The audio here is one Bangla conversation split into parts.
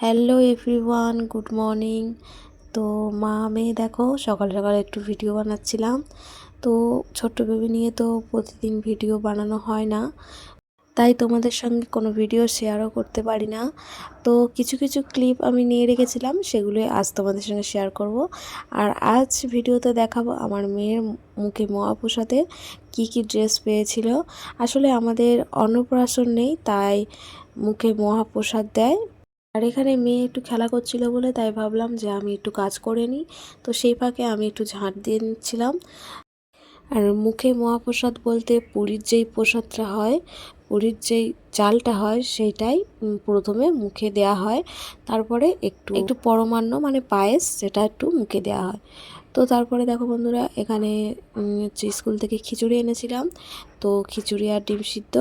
Hello everyone, good morning. তো মা মেয়ে দেখো সকাল সকাল একটু ভিডিও বানাচ্ছিলাম। তো ছোট্ট বেবি নিয়ে তো প্রতিদিন ভিডিও বানানো হয় না, তাই তোমাদের সঙ্গে কোনো ভিডিও শেয়ারও করতে পারি না। তো কিছু কিছু ক্লিপ আমি নিয়ে রেখেছিলাম, সেগুলোই আজ তোমাদের সঙ্গে শেয়ার করব। আর আজ ভিডিওতে দেখাবো আমার মেয়ের মুখে মহাপ্রসাদে কি কি ড্রেস পেয়েছিল। আসলে আমাদের অন্নপ্রাশন নেই, তাই মুখে মহাপ্রসাদ দেয়। আর এখানে মেয়ে একটু খেলা করছিল বলে তাই ভাবলাম যে আমি একটু কাজ করে নিই। তো সেই ফাঁকে আমি একটু ঝাঁট দিয়ে নিচ্ছিলাম। আর মুখে মহাপ্রসাদ বলতে পুরীর যেই প্রসাদটা হয়, পুরীর যেই চালটা হয় সেইটাই প্রথমে মুখে দেয়া হয়। তারপরে একটু একটু পরমান্ন মানে পায়েস, সেটা একটু মুখে দেওয়া হয়। তো তারপরে দেখো বন্ধুরা, এখানে হচ্ছে স্কুল থেকে খিচুড়ি এনেছিলাম। তো খিচুড়ি আর ডিম সিদ্ধ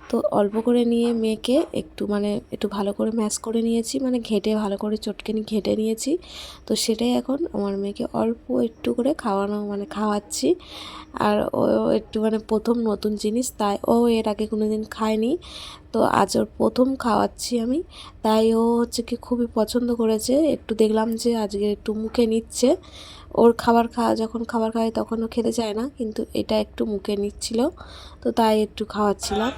তো অল্প করে নিয়ে মেয়েকে একটু ভালো করে ম্যাশ করে নিয়েছি, মানে ঘেঁটে ভালো করে চটকেনি ঘেঁটে নিয়েছি। তো সেটাই এখন আমার মেয়েকে অল্প একটু করে খাওয়াচ্ছি। আর ও একটু প্রথম নতুন জিনিস, তাই ও এর আগে কোনো দিন খায়নি। তো আজ ওর প্রথম খাওয়াচ্ছি আমি, তাই ও হচ্ছে কি খুবই পছন্দ করেছে। একটু দেখলাম যে আজকে একটু মুখে নিচ্ছে। ওর যখন খাবার খায় তখন ও খেতে চায় না, কিন্তু এটা একটু মুখে নিচ্ছিল, তো তাই একটু খাওয়াচ্ছিলাম।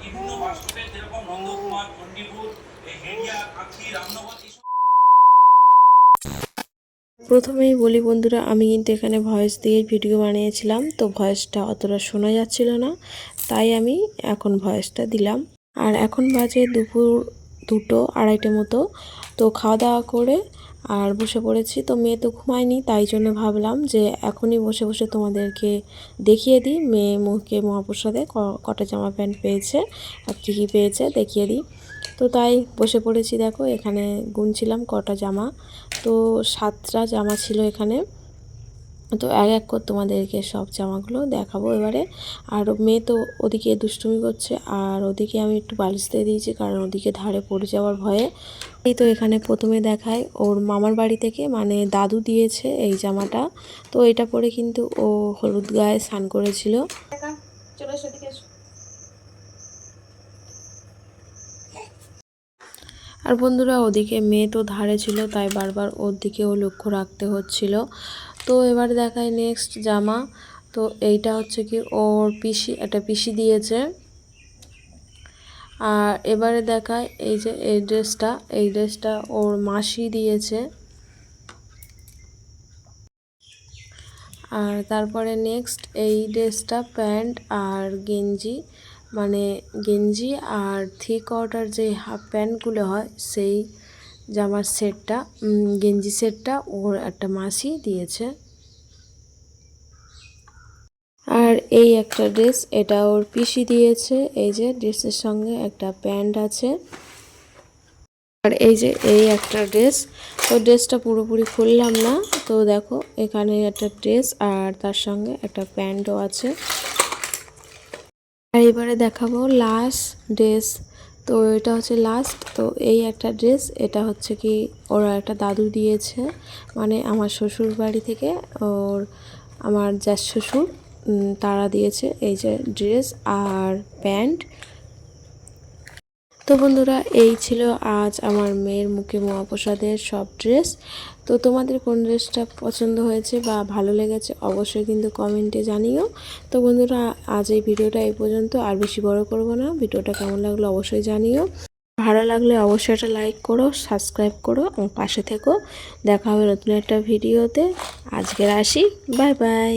প্রথমেই বলি বন্ধুরা, আমি কিন্তু এখানে ভয়েস দিয়েই ভিডিও বানিয়েছিলাম, তো ভয়েসটা অতটা শোনা যাচ্ছিল না, তাই আমি এখন ভয়েসটা দিলাম। আর এখন বাজে দুপুর 2-2:30 মতো। তো খাওয়া দাওয়া করে আর বসে পড়েছি। তো মেয়ে তো ঘুমায়নি, তাই জন্য ভাবলাম যে এখনই বসে বসে তোমাদেরকে দেখিয়ে দিই মেয়ে মুখে মহাপ্রসাদে কটা জামা প্যান্ট পেয়েছে আর কী কী পেয়েছে দেখিয়ে দিই। তো তাই বসে পড়েছি। দেখো এখানে গুনছিলাম কটা জামা, তো 7টা জামা ছিল এখানে। তো এক এক করে তোমাদেরকে সব জামাগুলো দেখাবো এবারে। আর মেয়ে তো ওদিকে দুষ্টুমি করছে, আর ওদিকে আমি একটু বালিশ দিয়ে দিয়েছি, কারণ ওদিকে ধারে পড়ে যাওয়ার ভয়ে। এই তো এখানে প্রথমে দেখায় ওর মামার বাড়ি থেকে, মানে দাদু দিয়েছে এই জামাটা। তো এটা পরে কিন্তু ও হলুদ গায়ে স্নান করেছিল। আর বন্ধুরা, ওদিকে মেয়ে তো ধারে ছিল, তাই বারবার ওর দিকেও লক্ষ্য রাখতে হচ্ছিল। তো এবার দেখায় নেক্সট জামা। তো এইটা হচ্ছে কি ওর একটা পিসি দিয়েছে। আর এবারে দেখায় এই যে এই ড্রেসটা ওর মাসি দিয়েছে। আর তারপরে নেক্সট এই ড্রেসটা প্যান্ট আর গেঞ্জি, মানে গেঞ্জি আর 3/4 যে হাফ প্যান্টগুলো হয় সেই জামার সেটটা, গেঞ্জি সেটটা ওর একটা মাসি দিয়েছে। আর এই একটা ড্রেস, এটা ওর পিসি দিয়েছে। এই যে ড্রেসের সঙ্গে একটা প্যান্ট আছে। আর এই যে এই একটা ড্রেস, তো ড্রেসটা পুরোপুরি খুললাম না। তো দেখো এখানে একটা ড্রেস আর তার সঙ্গে একটা প্যান্টও আছে। আর এবারে দেখাবো লাস্ট ড্রেস। তো এটা হচ্ছে লাস্ট। তো এই একটা ড্রেস, এটা হচ্ছে কি ওরা একটা দাদু দিয়েছে, মানে আমার শ্বশুর বাড়ি থেকে আমার জ্যাঠ শ্বশুর তারা দিয়েছে এই যে ড্রেস আর প্যান্ট। তো বন্ধুরা, এই ছিল আজ আমার মেয়ের মুখে মহাপ্রসাদের সব ড্রেস। তো তোমাদের কোন ড্রেসটা পছন্দ হয়েছে বা ভালো লেগেছে অবশ্যই কিন্তু কমেন্টে জানিও। তো বন্ধুরা, আজ এই ভিডিওটা এই পর্যন্ত, আর বেশি বড় করব না। ভিডিওটা কেমন লাগলো অবশ্যই জানিও। ভালো লাগলে অবশ্যই একটা লাইক করো, সাবস্ক্রাইব করো, আমার পাশে থেকো। দেখা হবে নতুন একটা ভিডিওতে। আজকের আসি, বাই বাই।